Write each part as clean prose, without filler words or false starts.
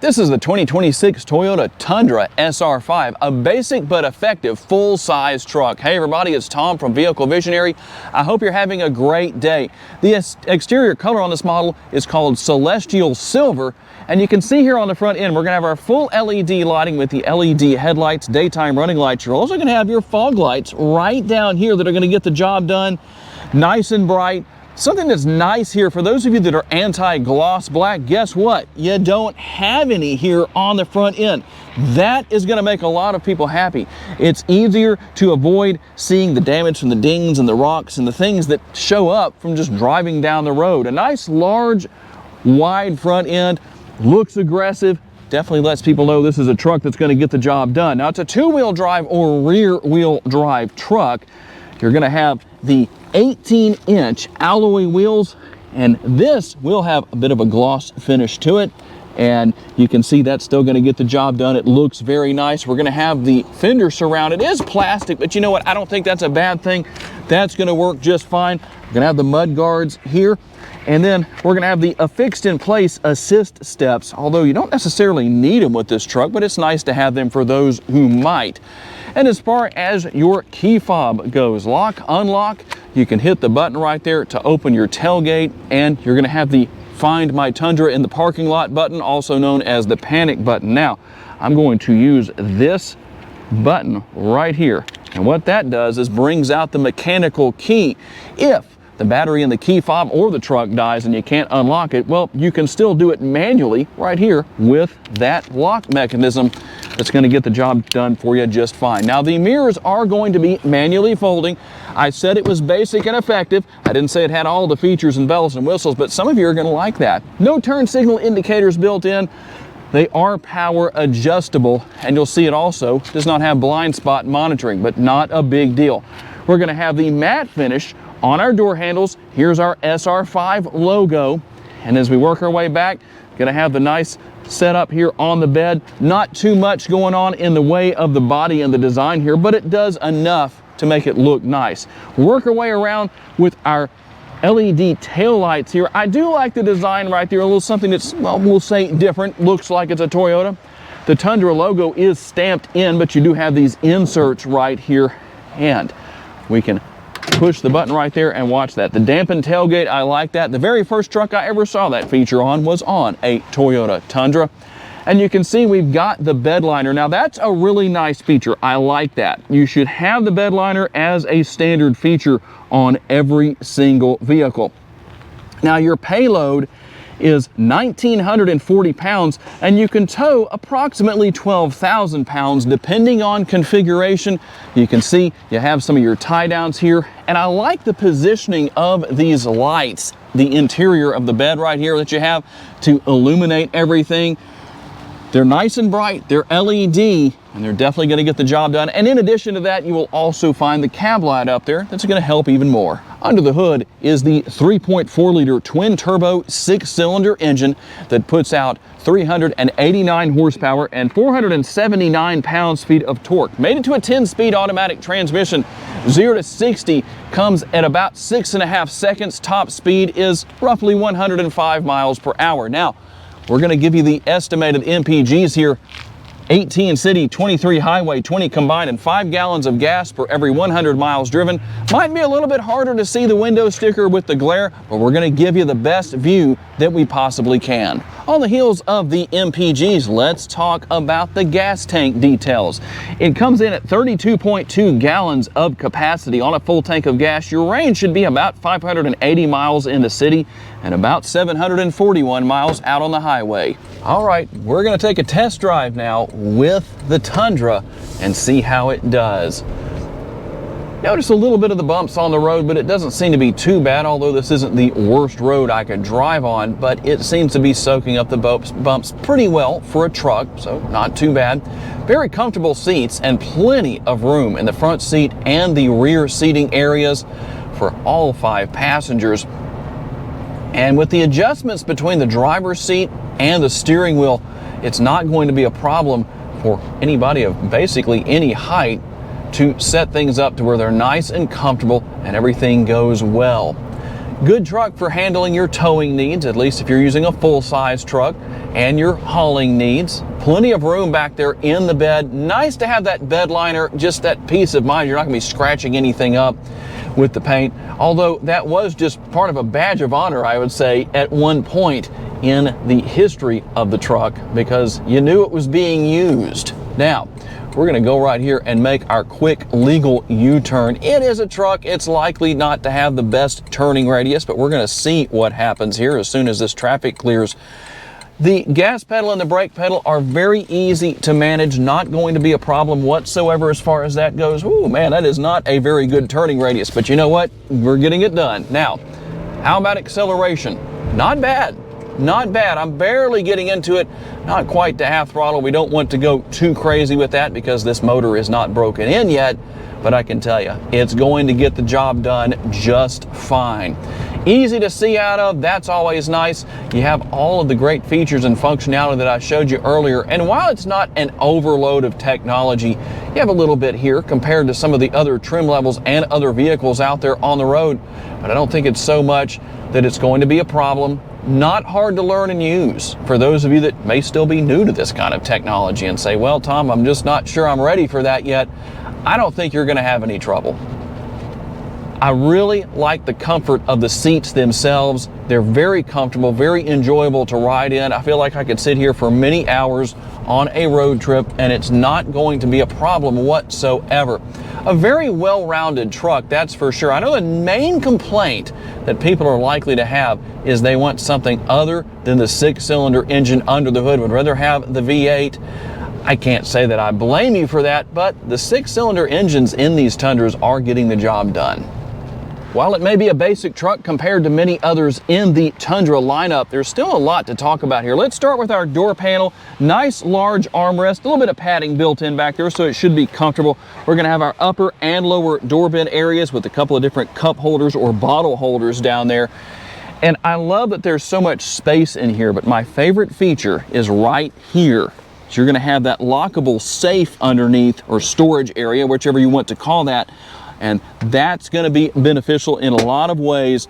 This is the 2026 Toyota Tundra SR5, a basic but effective full-size truck. Hey everybody, it's Tom from Vehicle Visionary. I hope you're having a great day. The exterior color on this model is called Celestial Silver, and you can see here on the front end, we're gonna have our full LED lighting with the LED headlights, daytime running lights. You're also gonna have your fog lights right down here that are gonna get the job done nice and bright. Something that's nice here, for those of you that are anti-gloss black, guess what? You don't have any here on the front end. That is gonna make a lot of people happy. It's easier to avoid seeing the damage from the dings and the rocks and the things that show up from just driving down the road. A nice, large, wide front end, looks aggressive, definitely lets people know this is a truck that's gonna get the job done. Now, it's a two-wheel drive or rear-wheel drive truck. You're gonna have the 18-inch alloy wheels, and this will have a bit of a gloss finish to it, and you can see that's still going to get the job done. It looks very nice. We're going to have the fender surround. It is plastic, but you know what? I don't think that's a bad thing. That's going to work just fine. We're going to have the mud guards here, and then we're going to have the affixed in place assist steps, although you don't necessarily need them with this truck, but it's nice to have them for those who might. And as far as your key fob goes, lock, unlock, you can hit the button right there to open your tailgate, and you're gonna have the Find My Tundra in the parking lot button, also known as the panic button. Now, I'm going to use this button right here. And what that does is brings out the mechanical key. If the battery in the key fob or the truck dies and you can't unlock it, well, you can still do it manually right here with that lock mechanism that's going to get the job done for you just fine. Now, the mirrors are going to be manually folding. I said it was basic and effective. I didn't say it had all the features and bells and whistles, but some of you are going to like that. No turn signal indicators built in. They are power adjustable, and you'll see it also does not have blind spot monitoring, but not a big deal. We're going to have the matte finish on our door handles. Here's our SR5 logo, and as we work our way back, going to have the nice setup here on the bed. Not too much going on in the way of the body and the design here, but it does enough to make it look nice. Work our way around with our LED tail lights here. I do like the design right there, a little something that's, well, we'll say different, looks like it's a Toyota. The Tundra logo is stamped in, but you do have these inserts right here, and we can push the button right there and watch that. The dampened tailgate, I like that. The very first truck I ever saw that feature on was on a Toyota Tundra. And you can see we've got the bed liner. Now, that's a really nice feature. I like that. You should have the bed liner as a standard feature on every single vehicle. Now, your payload is 1,940 pounds, and you can tow approximately 12,000 pounds depending on configuration. You can see you have some of your tie downs here, and I like the positioning of these lights, the interior of the bed right here that you have to illuminate everything. They're nice and bright, they're LED, and they're definitely going to get the job done. And in addition to that, you will also find the cab light up there that's going to help even more. Under the hood is the 3.4-liter twin-turbo 6-cylinder engine that puts out 389 horsepower and 479 pounds-feet of torque. Made it to a 10-speed automatic transmission. 0 to 60 comes at about 6.5 seconds. Top speed is roughly 105 miles per hour. Now, we're going to give you the estimated MPGs here. 18 city, 23 highway, 20 combined, and 5 gallons of gas per every 100 miles driven. Might be a little bit harder to see the window sticker with the glare, but we're going to give you the best view that we possibly can. On the heels of the MPGs, let's talk about the gas tank details. It comes in at 32.2 gallons of capacity. On a full tank of gas, your range should be about 580 miles in the city and about 741 miles out on the highway. All right, we're going to take a test drive now with the Tundra and see how it does. Notice a little bit of the bumps on the road, but it doesn't seem to be too bad, although this isn't the worst road I could drive on, but it seems to be soaking up the bumps pretty well for a truck, so not too bad. Very comfortable seats and plenty of room in the front seat and the rear seating areas for all 5 passengers. And with the adjustments between the driver's seat and the steering wheel, it's not going to be a problem for anybody of basically any height to set things up to where they're nice and comfortable and everything goes well. Good truck for handling your towing needs, at least if you're using a full-size truck, and your hauling needs. Plenty of room back there in the bed. Nice to have that bed liner, just that peace of mind. You're not going to be scratching anything up with the paint, although that was just part of a badge of honor, I would say, at one point in the history of the truck, because you knew it was being used. Now, we're going to go right here and make our quick legal U-turn. It is a truck. It's likely not to have the best turning radius, but we're going to see what happens here as soon as this traffic clears. The gas pedal and the brake pedal are very easy to manage, not going to be a problem whatsoever as far as that goes. Ooh, man, that is not a very good turning radius, but you know what? We're getting it done. Now, how about acceleration? Not bad. Not bad. I'm barely getting into it, not quite to half throttle. We don't want to go too crazy with that because this motor is not broken in yet, but I can tell you, it's going to get the job done just fine. Easy to see out of, that's always nice. You have all of the great features and functionality that I showed you earlier, and while it's not an overload of technology, you have a little bit here compared to some of the other trim levels and other vehicles out there on the road, but I don't think it's so much that it's going to be a problem. Not hard to learn and use for those of you that may still be new to this kind of technology and say, well, Tom, I'm just not sure I'm ready for that yet. I don't think you're going to have any trouble. I really like the comfort of the seats themselves. They're very comfortable, very enjoyable to ride in. I feel like I could sit here for many hours on a road trip and it's not going to be a problem whatsoever. A very well-rounded truck, that's for sure. I know the main complaint that people are likely to have is they want something other than the 6-cylinder engine under the hood, would rather have the V8. I can't say that I blame you for that, but the 6-cylinder engines in these Tundras are getting the job done. While it may be a basic truck compared to many others in the Tundra lineup, there's still a lot to talk about here. Let's start with our door panel. Nice large armrest, a little bit of padding built in back there, so it should be comfortable. We're going to have our upper and lower door bin areas with a couple of different cup holders or bottle holders down there. And I love that there's so much space in here, but my favorite feature is right here. So you're going to have that lockable safe underneath, or storage area, whichever you want to call that. And that's going to be beneficial in a lot of ways.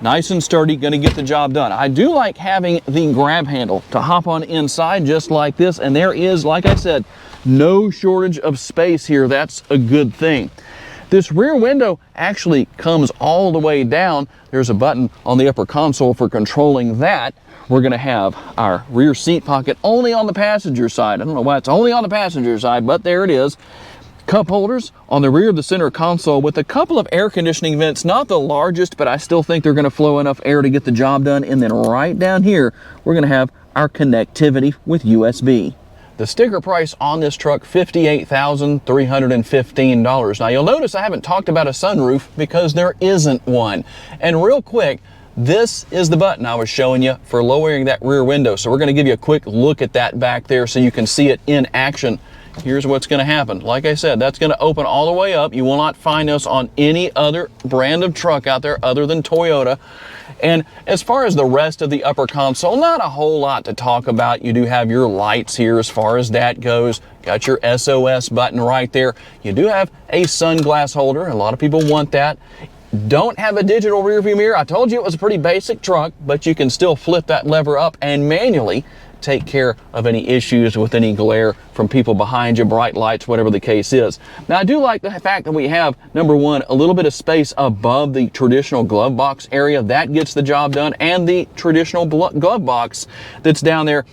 Nice and sturdy, going to get the job done. I do like having the grab handle to hop on inside just like this. And there is, like I said, no shortage of space here. That's a good thing. This rear window actually comes all the way down. There's a button on the upper console for controlling that. We're going to have our rear seat pocket only on the passenger side. I don't know why it's only on the passenger side, but there it is. Cup holders on the rear of the center console with a couple of air conditioning vents, not the largest, but I still think they're going to flow enough air to get the job done. And then right down here, we're going to have our connectivity with USB. The sticker price on this truck, $58,315. Now you'll notice I haven't talked about a sunroof because there isn't one. And real quick, this is the button I was showing you for lowering that rear window. So we're going to give you a quick look at that back there so you can see it in action. Here's what's going to happen. Like I said, that's going to open all the way up. You will not find this on any other brand of truck out there other than Toyota. And as far as the rest of the upper console, not a whole lot to talk about. You do have your lights here as far as that goes. Got your SOS button right there. You do have a sunglass holder. A lot of people want that. Don't have a digital rear view mirror. I told you it was a pretty basic truck, but you can still flip that lever up and manually take care of any issues with any glare from people behind you, bright lights, whatever the case is. Now, I do like the fact that we have, number one, a little bit of space above the traditional glove box area. That gets the job done. And the traditional glove box that's down there,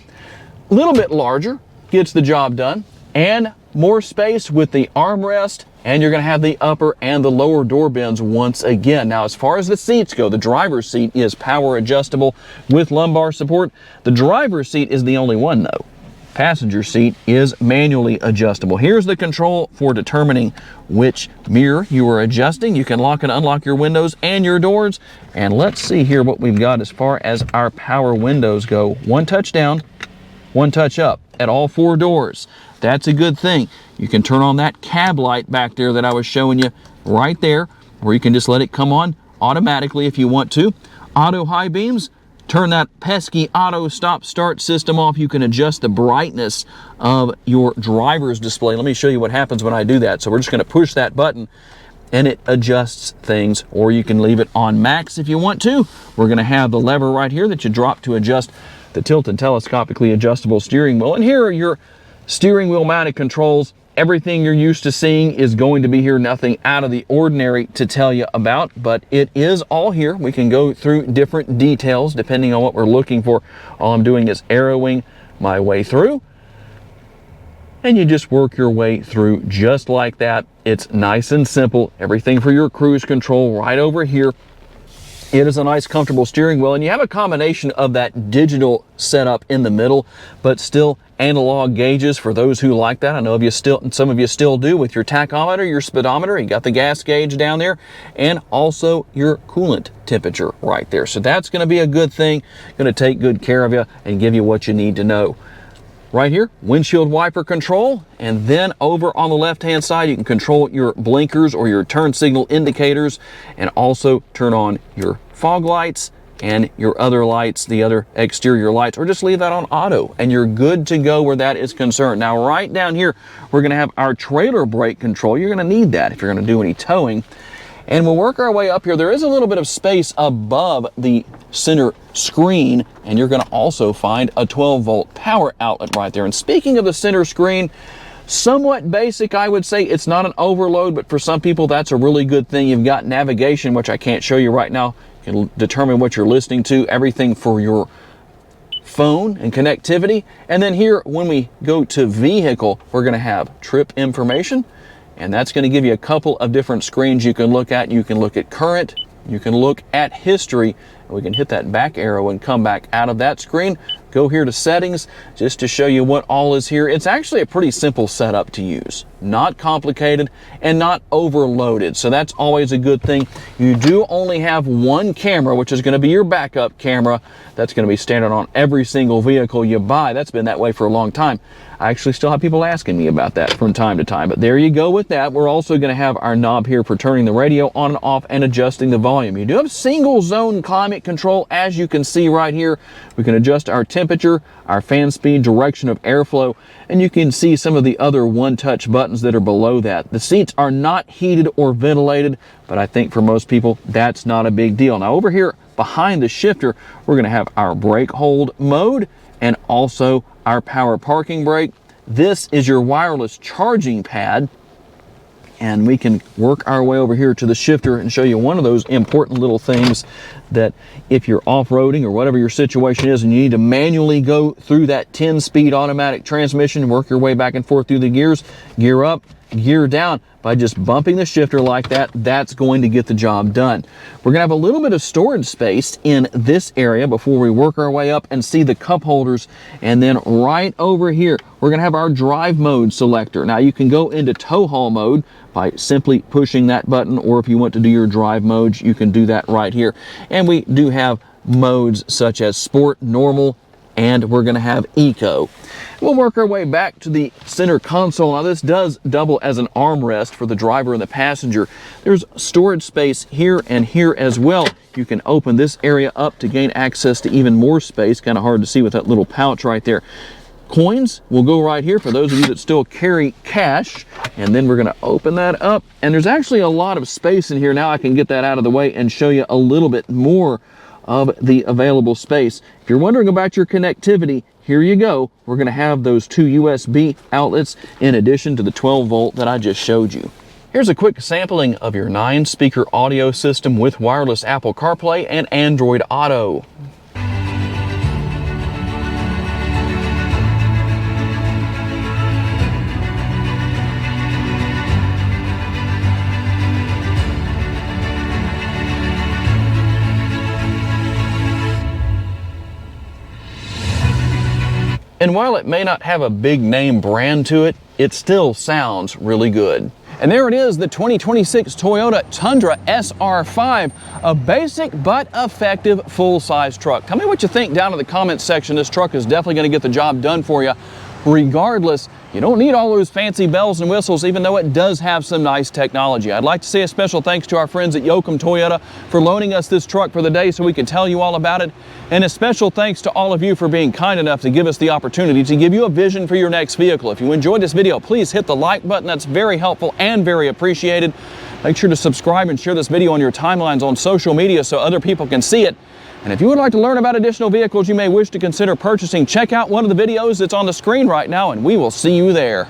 a little bit larger, gets the job done. And more space with the armrest. And you're going to have the upper and the lower door bins once again. Now, as far as the seats go, the driver's seat is power adjustable with lumbar support. The driver's seat is the only one, though. Passenger seat is manually adjustable. Here's the control for determining which mirror you are adjusting. You can lock and unlock your windows and your doors. And let's see here what we've got as far as our power windows go. One touch down, one touch up at all 4 doors. That's a good thing. You can turn on that cab light back there that I was showing you right there, or you can just let it come on automatically if you want to. Auto high beams, turn that pesky auto stop start system off. You can adjust the brightness of your driver's display. Let me show you what happens when I do that. So we're just going to push that button and it adjusts things, or you can leave it on max if you want to. We're going to have the lever right here that you drop to adjust the tilt and telescopically adjustable steering wheel. And here are your steering wheel mounted controls. Everything you're used to seeing is going to be here, nothing out of the ordinary to tell you about, but it is all here. We can go through different details depending on what we're looking for. All I'm doing is arrowing my way through, and you just work your way through just like that. It's nice and simple. Everything for your cruise control right over here. It is a nice, comfortable steering wheel, and you have a combination of that digital setup in the middle, but still analog gauges for those who like that. I know some of you still do with your tachometer, your speedometer. You got the gas gauge down there, and also your coolant temperature right there. So that's going to be a good thing, going to take good care of you and give you what you need to know. Right here, windshield wiper control, and then over on the left-hand side, you can control your blinkers or your turn signal indicators, and also turn on your fog lights and your other lights, the other exterior lights, or just leave that on auto, and you're good to go where that is concerned. Now, right down here, we're going to have our trailer brake control. You're going to need that if you're going to do any towing. And we'll work our way up here. There is a little bit of space above the center screen, and you're going to also find a 12-volt power outlet right there. And speaking of the center screen, somewhat basic, I would say. It's not an overload, but for some people, that's a really good thing. You've got navigation, which I can't show you right now. You can determine what you're listening to, everything for your phone and connectivity. And then here, when we go to vehicle, we're going to have trip information. And that's going to give you a couple of different screens you can look at. You can look at current, you can look at history, and we can hit that back arrow and come back out of that screen. Go here to settings just to show you what all is here. It's actually a pretty simple setup to use, not complicated and not overloaded. So that's always a good thing. You do only have one camera, which is going to be your backup camera. That's going to be standard on every single vehicle you buy. That's been that way for a long time. I actually still have people asking me about that from time to time, but there you go with that. We're also going to have our knob here for turning the radio on and off and adjusting the volume. You do have single zone climate control, as you can see right here. We can adjust our temperature, our fan speed, direction of airflow, and you can see some of the other one-touch buttons that are below that. The seats are not heated or ventilated, but I think for most people, that's not a big deal. Now over here behind the shifter, we're going to have our brake hold mode and also our power parking brake. This is your wireless charging pad, and we can work our way over here to the shifter and show you one of those important little things that if you're off-roading or whatever your situation is and you need to manually go through that 10-speed automatic transmission, work your way back and forth through the gears, gear up, gear down, by just bumping the shifter like that, that's going to get the job done. We're going to have a little bit of storage space in this area before we work our way up and see the cup holders. And then right over here, we're going to have our drive mode selector. Now you can go into tow haul mode by simply pushing that button, or if you want to do your drive modes, you can do that right here. And we do have modes such as sport, normal, and we're going to have eco. We'll work our way back to the center console. Now this does double as an armrest for the driver and the passenger. There's storage space here and here as well. You can open this area up to gain access to even more space. Kind of hard to see with that little pouch right there. Coins will go right here for those of you that still carry cash. And then we're going to open that up. And there's actually a lot of space in here. Now I can get that out of the way and show you a little bit more of the available space. If you're wondering about your connectivity, here you go. We're going to have those two USB outlets in addition to the 12-volt that I just showed you. Here's a quick sampling of your 9-speaker audio system with wireless Apple CarPlay and Android Auto. And while it may not have a big name brand to it, it still sounds really good. And there it is, the 2026 Toyota Tundra SR5, a basic but effective full-size truck. Tell me what you think down in the comments section. This truck is definitely going to get the job done for you. Regardless, you don't need all those fancy bells and whistles, even though it does have some nice technology. I'd like to say a special thanks to our friends at Yoakum Toyota for loaning us this truck for the day so we could tell you all about it. And a special thanks to all of you for being kind enough to give us the opportunity to give you a vision for your next vehicle. If you enjoyed this video, please hit the like button. That's very helpful and very appreciated. Make sure to subscribe and share this video on your timelines on social media so other people can see it. And if you would like to learn about additional vehicles you may wish to consider purchasing, check out one of the videos that's on the screen right now, and we will see you there.